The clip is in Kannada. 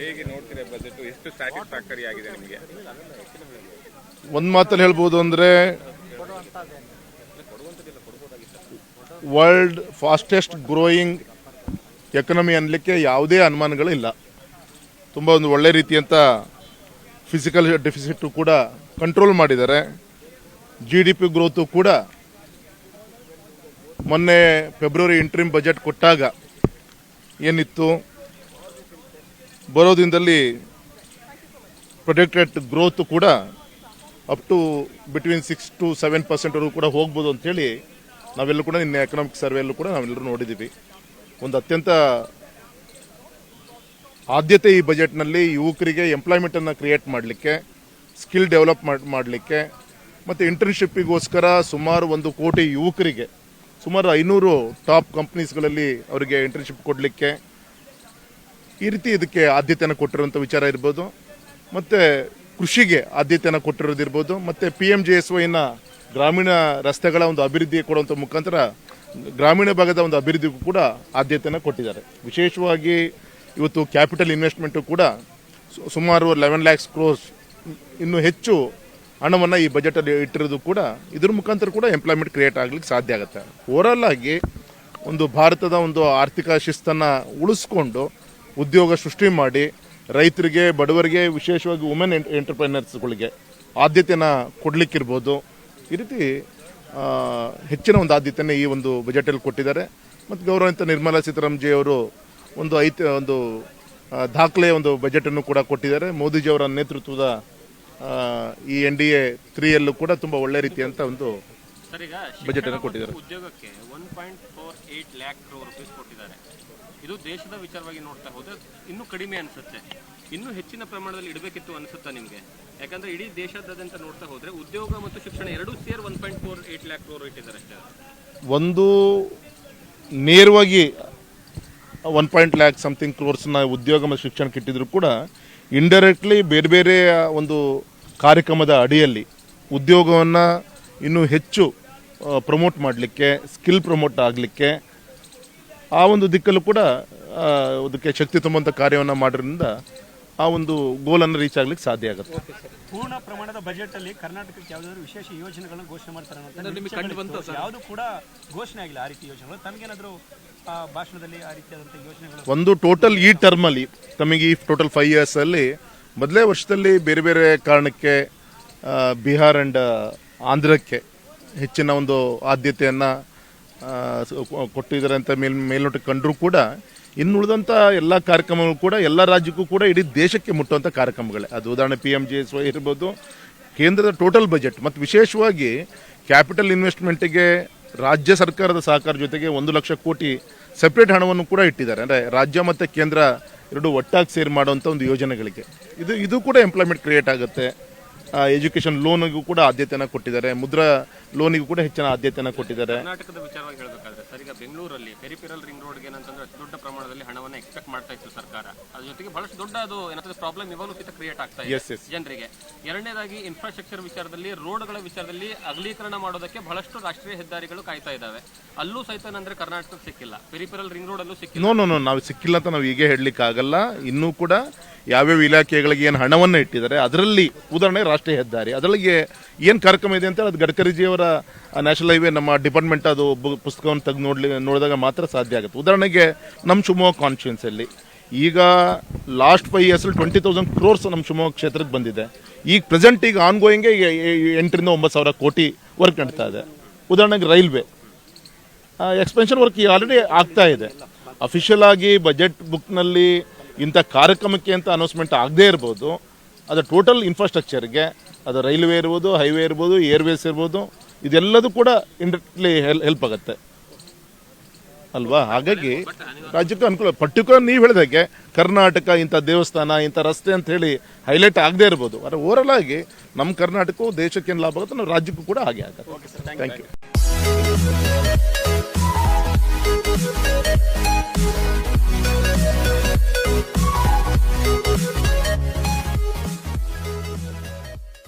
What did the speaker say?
ಹೇಗೆ ನೋಡ್ತೀರಾ ಬಜೆಟ್ ಎಷ್ಟು ಸ್ಯಾಟಿಸ್ಫ್ಯಾಕ್ಟರಿ ಆಗಿದೆ ನಿಮಗೆ? ಒಂದು ಮಾತಲ್ಲಿ ಹೇಳ್ಬೋದು ಅಂದರೆ ವರ್ಲ್ಡ್ ಫಾಸ್ಟೆಸ್ಟ್ ಗ್ರೋಯಿಂಗ್ ಎಕನಮಿ ಅನ್ನಲಿಕ್ಕೆ ಯಾವುದೇ ಅನುಮಾನಗಳಿಲ್ಲ. ತುಂಬ ಒಂದು ಒಳ್ಳೆ ರೀತಿಯಂಥ ಫಿಸಿಕಲ್ ಡೆಫಿಸಿಟ್ ಕೂಡ ಕಂಟ್ರೋಲ್ ಮಾಡಿದ್ದಾರೆ. GDP ಗ್ರೋತು ಕೂಡ ಮೊನ್ನೆ ಫೆಬ್ರವರಿ ಇಂಟ್ರಿಮ್ ಬಜೆಟ್ ಕೊಟ್ಟಾಗ ಏನಿತ್ತು, ಬರೋ ದಿನದಲ್ಲಿ ಪ್ರೊಜೆಕ್ಟೆಡ್ ಗ್ರೋತ್ ಕೂಡ ಅಪ್ ಟು ಬಿಟ್ವೀನ್ 6 to 7% ಕೂಡ ಹೋಗ್ಬೋದು ಅಂಥೇಳಿ ನಾವೆಲ್ಲರೂ ಕೂಡ ನಿನ್ನೆ ಎಕನಾಮಿಕ್ ಸರ್ವೆಯಲ್ಲೂ ಕೂಡ ನಾವೆಲ್ಲರೂ ನೋಡಿದ್ದೀವಿ. ಒಂದು ಅತ್ಯಂತ ಆದ್ಯತೆ ಈ ಬಜೆಟ್ನಲ್ಲಿ ಯುವಕರಿಗೆ ಎಂಪ್ಲಾಯ್ಮೆಂಟನ್ನು ಕ್ರಿಯೇಟ್ ಮಾಡಲಿಕ್ಕೆ, ಸ್ಕಿಲ್ ಡೆವಲಪ್ ಮಾಡಲಿಕ್ಕೆ ಮತ್ತು ಇಂಟರ್ನ್ಶಿಪ್ಪಿಗೋಸ್ಕರ ಸುಮಾರು 1 ಕೋಟಿ ಯುವಕರಿಗೆ ಸುಮಾರು 500 ಟಾಪ್ ಕಂಪ್ನೀಸ್ಗಳಲ್ಲಿ ಅವರಿಗೆ ಇಂಟರ್ನ್ಶಿಪ್ ಕೊಡಲಿಕ್ಕೆ ಈ ರೀತಿ ಇದಕ್ಕೆ ಆದ್ಯತೆಯನ್ನು ಕೊಟ್ಟಿರುವಂಥ ವಿಚಾರ ಇರ್ಬೋದು. ಮತ್ತು ಕೃಷಿಗೆ ಆದ್ಯತೆಯನ್ನು ಕೊಟ್ಟಿರೋದಿರ್ಬೋದು. ಮತ್ತು PMJSYನ ಗ್ರಾಮೀಣ ರಸ್ತೆಗಳ ಒಂದು ಅಭಿವೃದ್ಧಿ ಕೊಡುವಂಥ ಮುಖಾಂತರ ಗ್ರಾಮೀಣ ಭಾಗದ ಒಂದು ಅಭಿವೃದ್ಧಿಗೂ ಕೂಡ ಆದ್ಯತೆಯನ್ನು ಕೊಟ್ಟಿದ್ದಾರೆ. ವಿಶೇಷವಾಗಿ ಇವತ್ತು ಕ್ಯಾಪಿಟಲ್ ಇನ್ವೆಸ್ಟ್ಮೆಂಟು ಕೂಡ ಸುಮಾರು 11 lakhs crores ಇನ್ನೂ ಹೆಚ್ಚು ಹಣವನ್ನು ಈ ಬಜೆಟಲ್ಲಿ ಇಟ್ಟಿರೋದು ಕೂಡ ಇದ್ರ ಮುಖಾಂತರ ಕೂಡ ಎಂಪ್ಲಾಯ್ಮೆಂಟ್ ಕ್ರಿಯೇಟ್ ಆಗಲಿಕ್ಕೆ ಸಾಧ್ಯ ಆಗುತ್ತೆ. ಓವರಾಲ್ ಆಗಿ ಒಂದು ಭಾರತದ ಒಂದು ಆರ್ಥಿಕ ಶಿಸ್ತನ್ನು ಉಳಿಸ್ಕೊಂಡು ಉದ್ಯೋಗ ಸೃಷ್ಟಿ ಮಾಡಿ ರೈತರಿಗೆ, ಬಡವರಿಗೆ, ವಿಶೇಷವಾಗಿ ವುಮೆನ್ ಎಂಟರ್ಪ್ರೈನರ್ಸ್ಗಳಿಗೆ ಆದ್ಯತೆಯನ್ನು ಕೊಡಲಿಕ್ಕಿರ್ಬೋದು. ಈ ರೀತಿ ಹೆಚ್ಚಿನ ಒಂದು ಆದ್ಯತೆಯನ್ನು ಈ ಒಂದು ಬಜೆಟಲ್ಲಿ ಕೊಟ್ಟಿದ್ದಾರೆ. ಮತ್ತು ಗೌರವಾನ್ವಿತ ನಿರ್ಮಲಾ ಸೀತಾರಾಮನ್ ಜಿ ಅವರು ಒಂದು ದಾಖಲೆ ಒಂದು ಬಜೆಟನ್ನು ಕೂಡ ಕೊಟ್ಟಿದ್ದಾರೆ. ಮೋದಿಜಿಯವರ ನೇತೃತ್ವದ ಈ NDA 3ಯಲ್ಲೂ ಕೂಡ ತುಂಬ ಒಳ್ಳೆ ರೀತಿಯಂತ ಒಂದು ಬಜೆಟ್ ಅನ್ನು ಕೊಟ್ಟಿದ್ದಾರೆ. ಉದ್ಯೋಗಕ್ಕೆ 1.48 lakh crore rupees ಕೊಟ್ಟಿದ್ದಾರೆ. ಇದು ದೇಶದ ವಿಚಾರವಾಗಿ ನೋಡ್ತಾ ಹೋದ್ರೆ ಇನ್ನೂ ಕಡಿಮೆ ಅನ್ಸುತ್ತೆ. ಇನ್ನೂ ಹೆಚ್ಚಿನ ಪ್ರಮಾಣದಲ್ಲಿ ಇಡಬೇಕಿತ್ತು ಅನ್ಸುತ್ತಾ ನಿಮಗೆ? ಯಾಕಂದ್ರೆ ಇಡೀ ದೇಶದಾದ್ಯಂತ ನೋಡ್ತಾ ಹೋದ್ರೆ ಉದ್ಯೋಗ ಮತ್ತು ಶಿಕ್ಷಣ ಎರಡೂ ಸೇರಿ 1.48 lakh crore ಇಟ್ಟಿದ್ದಾರೆ ಅಷ್ಟೇ. ಒಂದು ನೇರವಾಗಿ 1 lakh ಸಮಥಿಂಗ್ ಕ್ರೋರ್ಸ್ನ ಉದ್ಯೋಗ ಮತ್ತು ಶಿಕ್ಷಣಕ್ಕೆ ಇಟ್ಟಿದ್ರು ಕೂಡ ಇಂಡೈರೆಕ್ಟ್ಲಿ ಬೇರೆ ಬೇರೆ ಒಂದು ಕಾರ್ಯಕ್ರಮದ ಅಡಿಯಲ್ಲಿ ಉದ್ಯೋಗವನ್ನು ಇನ್ನೂ ಹೆಚ್ಚು ಪ್ರಮೋಟ್ ಮಾಡಲಿಕ್ಕೆ, ಸ್ಕಿಲ್ ಪ್ರಮೋಟ್ ಆಗಲಿಕ್ಕೆ ಆ ಒಂದು ದಿಕ್ಕಲ್ಲೂ ಕೂಡ ಅದಕ್ಕೆ ಶಕ್ತಿ ತುಂಬುವಂಥ ಕಾರ್ಯವನ್ನು ಮಾಡೋದ್ರಿಂದ ಆ ಒಂದು ಗೋಲನ್ನು ರೀಚ್ ಆಗ್ಲಿಕ್ಕೆ ಸಾಧ್ಯ ಆಗುತ್ತೆ. ಪೂರ್ಣ ಪ್ರಮಾಣದ ಬಜೆಟ್ ಅಲ್ಲಿ ಕರ್ನಾಟಕಕ್ಕೆ ಯಾವುದಾದ್ರು ವಿಶೇಷ ಯೋಜನೆಗಳನ್ನು ಘೋಷಣೆ ಮಾಡ್ತಾರೆ, ಯಾವುದು ಕೂಡ ಘೋಷಣೆ ಆಗಿಲ್ಲ ಆ ರೀತಿ ಯೋಜನೆಗಳು. ತಮಗೇನಾದರೂ ಭಾಷಣದಲ್ಲಿ ಆ ರೀತಿಯಾದಂಥ ಯೋಜನೆಗಳು ಒಂದು ಟೋಟಲ್ ಈ ಟರ್ಮಲ್ಲಿ ತಮಗೆ ಈ ಟೋಟಲ್ 5 years ಅಲ್ಲಿ ಮೊದಲೇ ವರ್ಷದಲ್ಲಿ ಬೇರೆ ಬೇರೆ ಕಾರಣಕ್ಕೆ ಬಿಹಾರ್ ಆ್ಯಂಡ್ ಆಂಧ್ರಕ್ಕೆ ಹೆಚ್ಚಿನ ಒಂದು ಆದ್ಯತೆಯನ್ನು ಕೊಟ್ಟಿದ್ದಾರೆ ಅಂತ ಮೇಲ್ನೋಟಕ್ಕೆ ಕಂಡರೂ ಕೂಡ ಇನ್ನುಳಿದಂಥ ಎಲ್ಲ ಕಾರ್ಯಕ್ರಮಗಳು ಕೂಡ ಎಲ್ಲ ರಾಜ್ಯಕ್ಕೂ ಕೂಡ ಇಡೀ ದೇಶಕ್ಕೆ ಮುಟ್ಟುವಂಥ ಕಾರ್ಯಕ್ರಮಗಳೇ. ಅದು ಉದಾಹರಣೆ PMJSY ಇರ್ಬೋದು, ಕೇಂದ್ರದ ಟೋಟಲ್ ಬಜೆಟ್ ಮತ್ತು ವಿಶೇಷವಾಗಿ ಕ್ಯಾಪಿಟಲ್ ಇನ್ವೆಸ್ಟ್ಮೆಂಟಿಗೆ ರಾಜ್ಯ ಸರ್ಕಾರದ ಸಹಕಾರ ಜೊತೆಗೆ 1 ಲಕ್ಷ ಕೋಟಿ ಸೆಪ್ರೇಟ್ ಹಣವನ್ನು ಕೂಡ ಇಟ್ಟಿದ್ದಾರೆ. ಅಂದರೆ ರಾಜ್ಯ ಮತ್ತು ಕೇಂದ್ರ ಎರಡು ಒಟ್ಟಾಗಿ ಸೇರಿ ಮಾಡುವಂಥ ಒಂದು ಯೋಜನೆಗಳಿಗೆ ಇದು ಕೂಡ ಎಂಪ್ಲಾಯ್ಮೆಂಟ್ ಕ್ರಿಯೇಟ್ ಆಗುತ್ತೆ. ಎಜುಕೇಷನ್ ಲೋನಿಗೂ ಕೂಡ ಆದ್ಯತೆಯನ್ನು ಕೊಟ್ಟಿದ್ದಾರೆ. ಮುದ್ರಾ ಲೋನಿಗೂ ಕೂಡ ಹೆಚ್ಚಿನ ಆದ್ಯತೆಯನ್ನು ಕೊಟ್ಟಿದ್ದಾರೆ. ಕರ್ನಾಟಕದ ವಿಚಾರವಾಗಿ ಹೇಳಬೇಕಾದ್ರೆ ಸರ್, ಈಗ ಬೆಂಗಳೂರಲ್ಲಿ ಪೆರಿಫೆರಲ್ ರಿಂಗ್ ರೋಡ್ಗೆ ಏನಂತಂದ್ರೆ ದೊಡ್ಡ ಪ್ರಮಾಣದಲ್ಲಿ ಹಣವನ್ನು ಎಕ್ಸ್ಪೆಕ್ಟ್ ಮಾಡ್ತಾ ಇತ್ತು ಸರ್ಕಾರ. ಅದ್ರ ಜೊತೆಗೆ ಬಹಳಷ್ಟು ದೊಡ್ಡ ಅದು ಏನಂದ್ರೆ ಪ್ರಾಬ್ಲಮ್ ಇವಾಗಲೂ ಕ್ರಿಯೇಟ್ ಆಗ್ತಾ ಇದೆ ಜನರಿಗೆ. ಎರಡನೇದಾಗಿ ಇನ್ಫ್ರಾಸ್ಟ್ರಕ್ಚರ್ ವಿಚಾರದಲ್ಲಿ, ರೋಡ್ಗಳ ವಿಚಾರದಲ್ಲಿ ಅಗಲೀಕರಣ ಮಾಡೋದಕ್ಕೆ ಬಹಳಷ್ಟು ರಾಷ್ಟ್ರೀಯ ಹೆದ್ದಾರಿಗಳು ಕಾಯ್ತಾ ಇದಾವೆ. ಅಲ್ಲೂ ಸಹಿತ ಅಂದ್ರೆ ಕರ್ನಾಟಕಕ್ಕೆ ಸಿಕ್ಕಿಲ್ಲ. ಪೆರಿಫೆರಲ್ ರಿಂಗ್ ರೋಡ್ ಅಲ್ಲೂ ಸಿಕ್ಕಿಲ್ಲ. ನೋ ನಾವು ಸಿಕ್ಕಿಲ್ಲ ಅಂತ ನಾವು ಹೀಗೆ ಹೇಳಲಿಕ್ಕೆ ಆಗಲ್ಲ. ಇನ್ನೂ ಕೂಡ ಯಾವ್ಯಾವ ಇಲಾಖೆಗಳಿಗೆ ಏನು ಹಣವನ್ನು ಇಟ್ಟಿದ್ದಾರೆ ಅದರಲ್ಲಿ, ಉದಾಹರಣೆ ರಾಷ್ಟ್ರೀಯ ಹೆದ್ದಾರಿ, ಅದರಲ್ಲಿಗೆ ಏನು ಕಾರ್ಯಕ್ರಮ ಇದೆ ಅಂತ ಅದು ಗಡ್ಕರಿಜಿಯವರ ನ್ಯಾಷನಲ್ ಹೈವೇ ನಮ್ಮ ಡಿಪಾರ್ಟ್ಮೆಂಟ್ ಅದು ಪುಸ್ತಕವನ್ನು ತೆಗೆದು ನೋಡಿದಾಗ ಮಾತ್ರ ಸಾಧ್ಯ ಆಗುತ್ತೆ. ಉದಾಹರಣೆಗೆ ನಮ್ಮ ಶಿವಮೊಗ್ಗ ಕಾನ್ಸ್ಟಿಟ್ಯೂನ್ಸಿಯಲ್ಲಿ ಈಗ ಲಾಸ್ಟ್ 5 years 20,000 crores ನಮ್ಮ ಶಿವಮೊಗ್ಗ ಕ್ಷೇತ್ರಕ್ಕೆ ಬಂದಿದೆ. ಈಗ ಪ್ರೆಸೆಂಟ್ ಈಗ ಆನ್ಗೋಯಿಂಗ್ಗೆ 8 ರಿಂದ 9 ಸಾವಿರ ಕೋಟಿ ವರ್ಕ್ ನಡೀತಾ ಇದೆ. ಉದಾಹರಣೆಗೆ ರೈಲ್ವೆ ಎಕ್ಸ್ಪೆನ್ಷನ್ ವರ್ಕ್ ಆಲ್ರೆಡಿ ಆಗ್ತಾ ಇದೆ. ಅಫಿಷಿಯಲ್ ಆಗಿ ಬಜೆಟ್ ಬುಕ್ನಲ್ಲಿ ಇಂಥ ಕಾರ್ಯಕ್ರಮಕ್ಕೆ ಅಂತ ಅನೌನ್ಸ್ಮೆಂಟ್ ಆಗದೇ ಇರ್ಬೋದು. ಅದು ಟೋಟಲ್ ಇನ್ಫ್ರಾಸ್ಟ್ರಕ್ಚರ್ಗೆ, ಅದು ರೈಲ್ವೆ ಇರ್ಬೋದು, ಹೈವೇ ಇರ್ಬೋದು, ಏರ್ವೇಸ್ ಇರ್ಬೋದು, ಇದೆಲ್ಲದೂ ಕೂಡ ಇಂಡೈರೆಕ್ಟ್ಲಿ ಹೆಲ್ಪ್ ಆಗುತ್ತೆ ಅಲ್ವಾ? ಹಾಗಾಗಿ ರಾಜ್ಯಕ್ಕೆ ಅನುಕೂಲ. ಪರ್ಟಿಕ್ಯುಲರ್ ನೀವು ಹೇಳಿದಾಗೆ ಕರ್ನಾಟಕ ಇಂಥ ದೇವಸ್ಥಾನ, ಇಂಥ ರಸ್ತೆ ಅಂತ ಹೇಳಿ ಹೈಲೈಟ್ ಆಗದೇ ಇರ್ಬೋದು. ಆದರೆ ಓವರಾಲ್ ಆಗಿ ನಮ್ಮ ಕರ್ನಾಟಕವು ದೇಶಕ್ಕೇನು ಲಾಭ ಆಗುತ್ತೆ, ನಮ್ಮ ರಾಜ್ಯಕ್ಕೂ ಕೂಡ ಹಾಗೆ ಆಗುತ್ತೆ. Thank you.